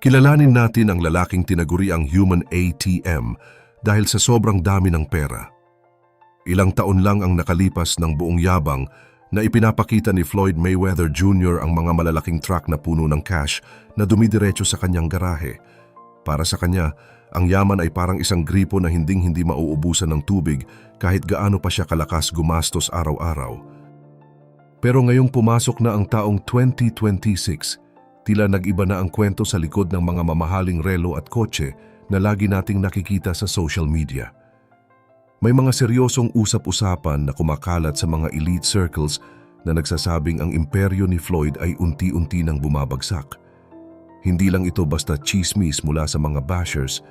Kilalanin natin ang lalaking tinaguriang human ATM dahil sa sobrang dami ng pera. Ilang taon lang ang nakalipas ng buong yabang na ipinapakita ni Floyd Mayweather Jr. ang mga malalaking truck na puno ng cash na dumidiretso sa kanyang garahe. Para sa kanya, ang yaman ay parang isang gripo na hinding-hindi mauubusan ng tubig kahit gaano pa siya kalakas gumastos araw-araw. Pero ngayong pumasok na ang taong 2026, tila nag-iba na ang kwento sa likod ng mga mamahaling relo at kotse na lagi nating nakikita sa social media. May mga seryosong usap-usapan na kumakalat sa mga elite circles na nagsasabing ang imperyo ni Floyd ay unti-unti nang bumabagsak. Hindi lang ito basta chismis mula sa mga bashers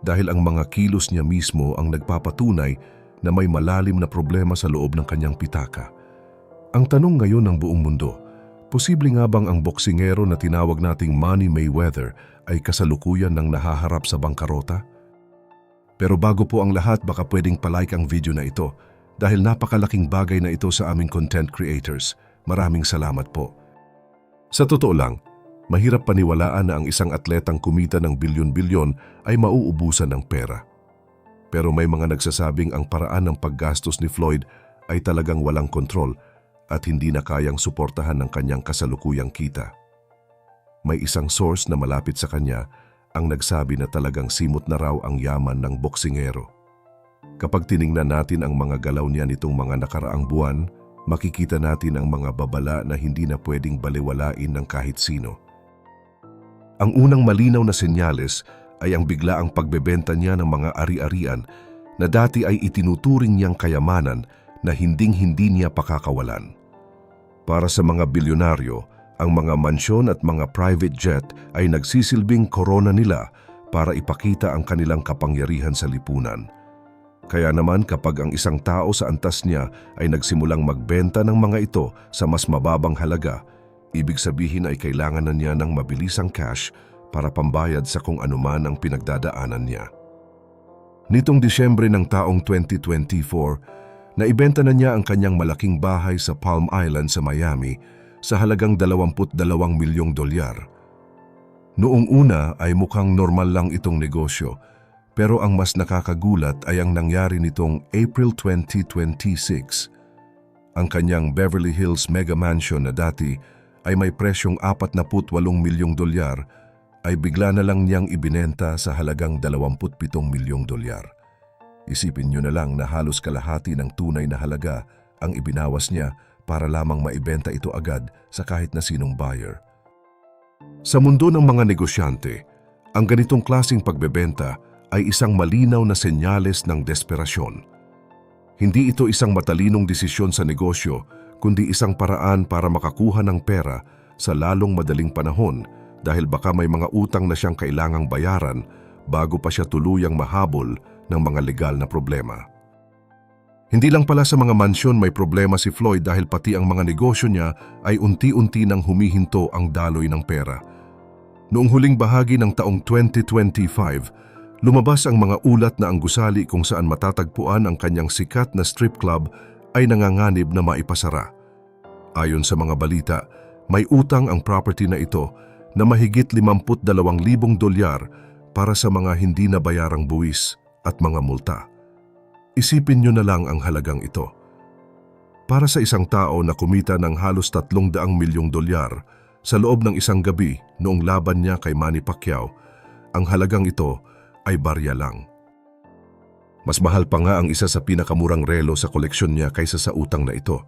dahil ang mga kilos niya mismo ang nagpapatunay na may malalim na problema sa loob ng kanyang pitaka. Ang tanong ngayon ng buong mundo, posible nga bang ang boksingero na tinawag nating Money Mayweather ay kasalukuyan ng nahaharap sa bangkarota? Pero bago po ang lahat, baka pwedeng palike ang video na ito dahil napakalaking bagay na ito sa aming content creators. Maraming salamat po. Sa totoo lang, mahirap paniwalaan na ang isang atletang kumita ng bilyon-bilyon ay mauubusan ng pera. Pero may mga nagsasabing ang paraan ng paggastos ni Floyd ay talagang walang kontrol at hindi na kayang suportahan ng kanyang kasalukuyang kita. May isang source na malapit sa kanya ang nagsabi na talagang simot na raw ang yaman ng boksingero. Kapag tiningnan natin ang mga galaw niya nitong mga nakaraang buwan, makikita natin ang mga babala na hindi na pwedeng balewalain ng kahit sino. Ang unang malinaw na senyales ay ang biglaang pagbebenta niya ng mga ari-arian na dati ay itinuturing niyang kayamanan na hinding-hindi niya pakakawalan. Para sa mga bilyonaryo, ang mga mansyon at mga private jet ay nagsisilbing korona nila para ipakita ang kanilang kapangyarihan sa lipunan. Kaya naman kapag ang isang tao sa antas niya ay nagsimulang magbenta ng mga ito sa mas mababang halaga, ibig sabihin ay kailangan na niya ng mabilisang cash para pambayad sa kung anuman ang pinagdadaanan niya. Nitong Disyembre ng taong 2024, naibenta na niya ang kanyang malaking bahay sa Palm Island sa Miami sa halagang $22 milyong. Noong una ay mukhang normal lang itong negosyo, pero ang mas nakakagulat ay ang nangyari nitong April 2026. Ang kanyang Beverly Hills Mega Mansion na dati ay may presyong $48 milyong ay bigla na lang niyang ibinenta sa halagang $27 milyong. Isipin niyo na lang na halos kalahati ng tunay na halaga ang ibinawas niya para lamang maibenta ito agad sa kahit na sinong buyer. Sa mundo ng mga negosyante, ang ganitong klaseng pagbebenta ay isang malinaw na senyales ng desperasyon. Hindi ito isang matalinong desisyon sa negosyo, kundi isang paraan para makakuha ng pera sa lalong madaling panahon dahil baka may mga utang na siyang kailangang bayaran bago pa siya tuluyang mahabol ng mga legal na problema. Hindi lang pala sa mga mansyon may problema si Floyd dahil pati ang mga negosyo niya ay unti-unti nang humihinto ang daloy ng pera. Noong huling bahagi ng taong 2025, lumabas ang mga ulat na ang gusali kung saan matatagpuan ang kanyang sikat na strip club ay nanganganib na maipasara. Ayon sa mga balita, may utang ang property na ito na mahigit $52,000 para sa mga hindi nabayarang buwis at mga multa. Isipin niyo na lang ang halagang ito. Para sa isang tao na kumita ng halos $300 milyong sa loob ng isang gabi noong laban niya kay Manny Pacquiao, ang halagang ito ay barya lang. Mas mahal pa nga ang isa sa pinakamurang relo sa koleksyon niya kaysa sa utang na ito.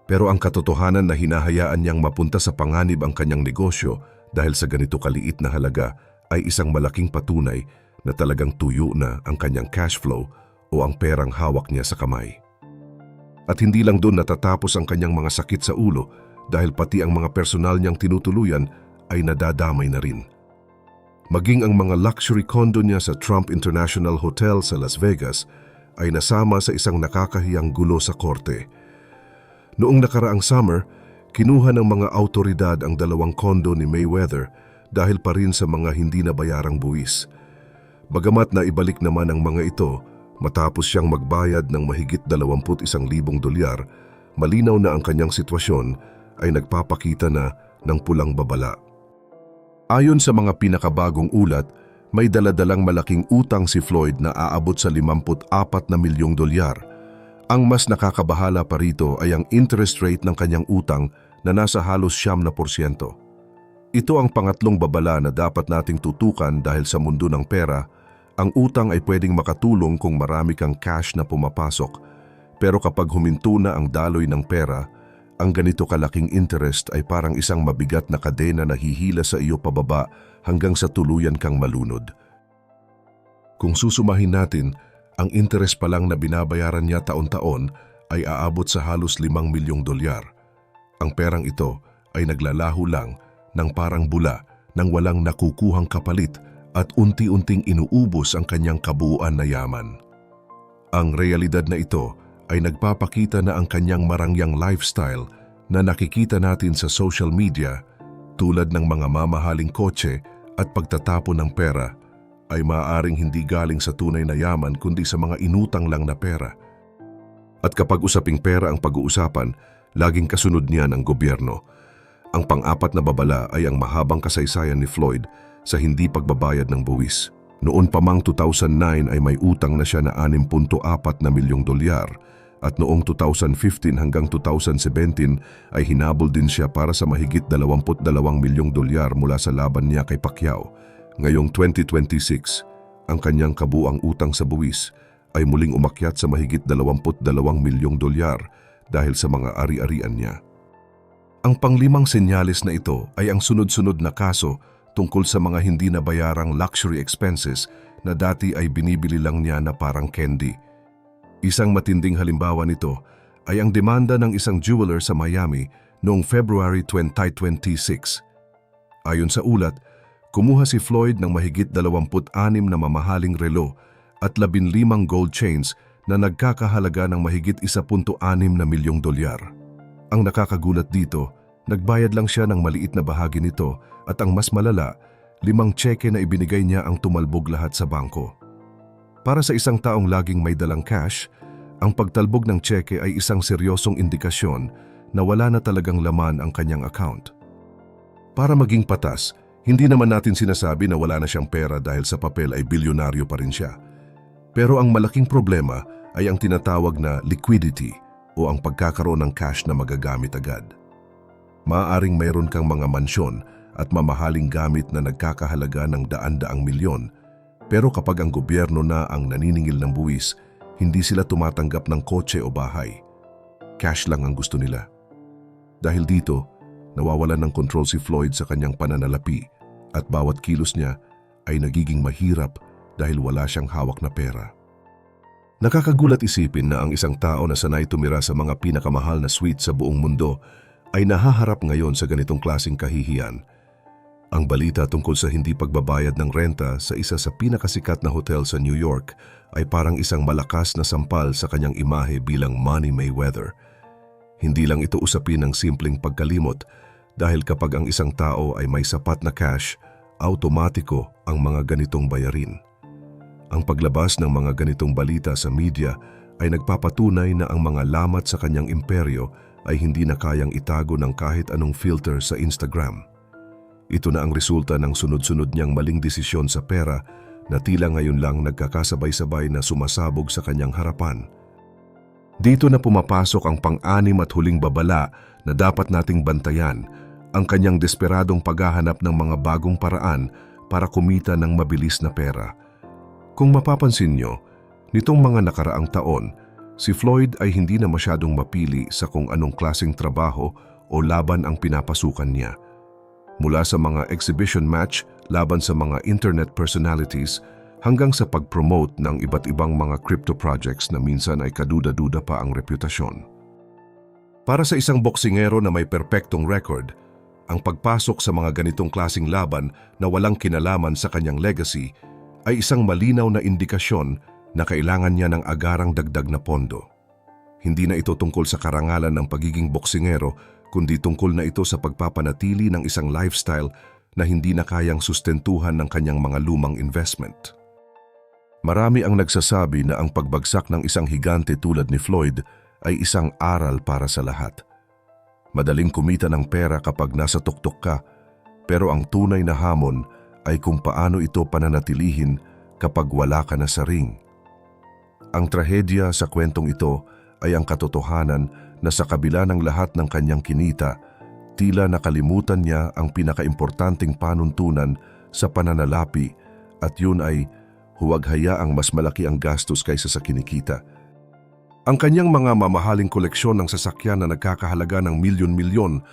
Pero ang katotohanan na hinahayaan niyang mapunta sa panganib ang kanyang negosyo dahil sa ganito kaliit na halaga ay isang malaking patunay na talagang tuyo na ang kanyang cash flow o ang perang hawak niya sa kamay. At hindi lang doon natatapos ang kanyang mga sakit sa ulo dahil pati ang mga personal niyang tinutuluyan ay nadadamay na rin. Maging ang mga luxury condo niya sa Trump International Hotel sa Las Vegas ay nasama sa isang nakakahiyang gulo sa korte. Noong nakaraang summer, kinuha ng mga autoridad ang 2 condo ni Mayweather dahil pa rin sa mga hindi nabayarang buwis. Bagamat na ibalik naman ang mga ito, matapos siyang magbayad ng mahigit $21,000, malinaw na ang kanyang sitwasyon ay nagpapakita na ng pulang babala. Ayon sa mga pinakabagong ulat, may daladalang malaking utang si Floyd na aabot sa 54 na milyong dolyar. Ang mas nakakabahala pa rito ay ang interest rate ng kanyang utang na nasa halos 9%. Ito ang pangatlong babala na dapat nating tutukan dahil sa mundo ng pera, ang utang ay pwedeng makatulong kung marami kang cash na pumapasok. Pero kapag huminto na ang daloy ng pera, ang ganito kalaking interest ay parang isang mabigat na kadena na hihila sa iyo pababa hanggang sa tuluyan kang malunod. Kung susumahin natin, ang interest pa lang na binabayaran niya taon-taon ay aabot sa halos 5 milyong dolyar. Ang perang ito ay naglalaho lang ng parang bula nang walang nakukuhang kapalit at unti-unting inuubos ang kanyang kabuuan na yaman. Ang realidad na ito ay nagpapakita na ang kanyang marangyang lifestyle na nakikita natin sa social media tulad ng mga mamahaling kotse at pagtatapon ng pera ay maaaring hindi galing sa tunay na yaman kundi sa mga inutang lang na pera. At kapag usaping pera ang pag-uusapan, laging kasunod niyan ang gobyerno. Ang pang-apat na babala ay ang mahabang kasaysayan ni Floyd sa hindi pagbabayad ng buwis. Noon pa mang 2009 ay may utang na siya na 6.4 na milyong dolyar at noong 2015 hanggang 2017 ay hinabol din siya para sa mahigit 22 milyong dolyar mula sa laban niya kay Pacquiao. Ngayong 2026, ang kanyang kabuang utang sa buwis ay muling umakyat sa mahigit 22 milyong dolyar dahil sa mga ari-arian niya. Ang panglimang senyales na ito ay ang sunod-sunod na kaso tungkol sa mga hindi nabayarang luxury expenses na dati ay binibili lang niya na parang candy. Isang matinding halimbawa nito ay ang demanda ng isang jeweler sa Miami noong February 2026. Ayon sa ulat, kumuha si Floyd ng mahigit 26 na mamahaling relo at 15 gold chains na nagkakahalaga ng mahigit 1.6 na milyong dolyar. Ang nakakagulat dito, nagbayad lang siya ng maliit na bahagi nito at ang mas malala, 5 tseke na ibinigay niya ang tumalbog lahat sa bangko. Para sa isang taong laging may dalang cash, ang pagtalbog ng tseke ay isang seryosong indikasyon na wala na talagang laman ang kanyang account. Para maging patas, hindi naman natin sinasabi na wala na siyang pera dahil sa papel ay bilyonaryo pa rin siya. Pero ang malaking problema ay ang tinatawag na liquidity o ang pagkakaroon ng cash na magagamit agad. Maaaring mayroon kang mga mansyon at mamahaling gamit na nagkakahalaga ng daan-daang milyon, pero kapag ang gobyerno na ang naniningil ng buwis, hindi sila tumatanggap ng kotse o bahay. Cash lang ang gusto nila. Dahil dito, nawawalan ng kontrol si Floyd sa kanyang pananalapi at bawat kilos niya ay nagiging mahirap dahil wala siyang hawak na pera. Nakakagulat isipin na ang isang tao na sanay tumira sa mga pinakamahal na suite sa buong mundo ay nahaharap ngayon sa ganitong klaseng kahihiyan. Ang balita tungkol sa hindi pagbabayad ng renta sa isa sa pinakasikat na hotel sa New York ay parang isang malakas na sampal sa kanyang imahe bilang Money Mayweather. Hindi lang ito usapin ng simpleng pagkalimot dahil kapag ang isang tao ay may sapat na cash, automatiko ang mga ganitong bayarin. Ang paglabas ng mga ganitong balita sa media ay nagpapatunay na ang mga lamat sa kanyang imperyo ay hindi na kayang itago ng kahit anong filter sa Instagram. Ito na ang resulta ng sunod-sunod niyang maling desisyon sa pera na tila ngayon lang nagkakasabay-sabay na sumasabog sa kanyang harapan. Dito na pumapasok ang pang-anim at huling babala na dapat nating bantayan, ang kanyang desperadong paghahanap ng mga bagong paraan para kumita ng mabilis na pera. Kung mapapansin nyo, nitong mga nakaraang taon, si Floyd ay hindi na masyadong mapili sa kung anong klaseng trabaho o laban ang pinapasukan niya. Mula sa mga exhibition match laban sa mga internet personalities hanggang sa pag-promote ng iba't ibang mga crypto projects na minsan ay kaduda-duda pa ang reputasyon. Para sa isang boksingero na may perpektong record, ang pagpasok sa mga ganitong klaseng laban na walang kinalaman sa kanyang legacy ay isang malinaw na indikasyon na kailangan niya ng agarang dagdag na pondo. Hindi na ito tungkol sa karangalan ng pagiging boksingero, kundi tungkol na ito sa pagpapanatili ng isang lifestyle na hindi na kayang sustentuhan ng kanyang mga lumang investment. Marami ang nagsasabi na ang pagbagsak ng isang higante tulad ni Floyd ay isang aral para sa lahat. Madaling kumita ng pera kapag nasa tuktok ka, Pero ang tunay na hamon ay kung paano ito pananatilihin kapag wala ka na sa ring. Ang trahedya sa kwentong ito ay ang katotohanan na sa kabila ng lahat ng kanyang kinita, tila nakalimutan niya ang pinakaimportanteng panuntunan sa pananalapi at yun ay huwag hayaang mas malaki ang gastos kaysa sa kinikita. Ang kanyang mga mamahaling koleksyon ng sasakyan na nagkakahalaga ng milyon-milyon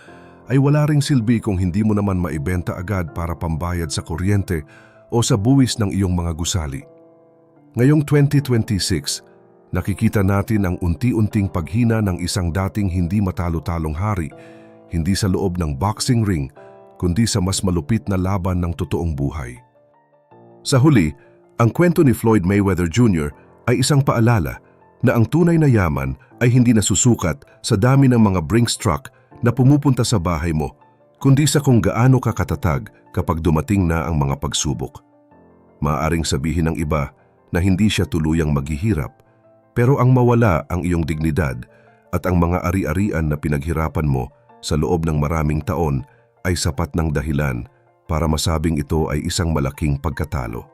ay wala ring silbi kung hindi mo naman maibenta agad para pambayad sa kuryente o sa buwis ng iyong mga gusali. Ngayong 2026, nakikita natin ang unti-unting paghina ng isang dating hindi matalo-talong hari, hindi sa loob ng boxing ring, kundi sa mas malupit na laban ng totoong buhay. Sa huli, ang kwento ni Floyd Mayweather Jr. ay isang paalala na ang tunay na yaman ay hindi nasusukat sa dami ng mga Brinks truck na pumupunta sa bahay mo, kundi sa kung gaano ka katatag kapag dumating na ang mga pagsubok. Maaaring sabihin ng iba na hindi siya tuluyang maghihirap, pero ang mawala ang iyong dignidad at ang mga ari-arian na pinaghirapan mo sa loob ng maraming taon ay sapat ng dahilan para masabing ito ay isang malaking pagkatalo.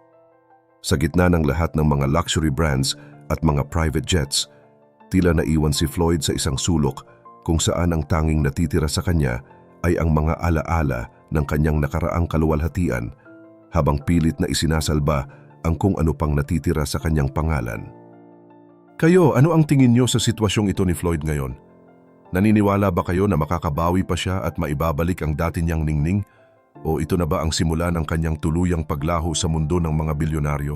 Sa gitna ng lahat ng mga luxury brands at mga private jets, tila naiwan si Floyd sa isang sulok kung saan ang tanging natitira sa kanya ay ang mga alaala ng kanyang nakaraang kaluwalhatian habang pilit na isinasalba ang kung ano pang natitira sa kanyang pangalan. Kayo, ano ang tingin niyo sa sitwasyong ito ni Floyd ngayon? Naniniwala ba kayo na makakabawi pa siya at maibabalik ang dati niyang ningning? O ito na ba ang simula ng kanyang tuluyang paglaho sa mundo ng mga bilyonaryo?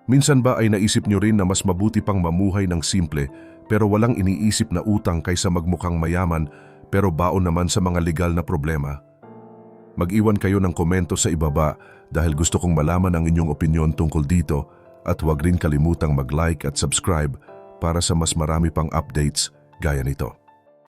Minsan ba ay naisip niyo rin na mas mabuti pang mamuhay ng simple pero walang iniisip na utang kaysa magmukhang mayaman pero baon naman sa mga legal na problema? Mag-iwan kayo ng komento sa ibaba dahil gusto kong malaman ang inyong opinyon tungkol dito at huwag rin kalimutang mag-like at subscribe para sa mas marami pang updates gaya nito.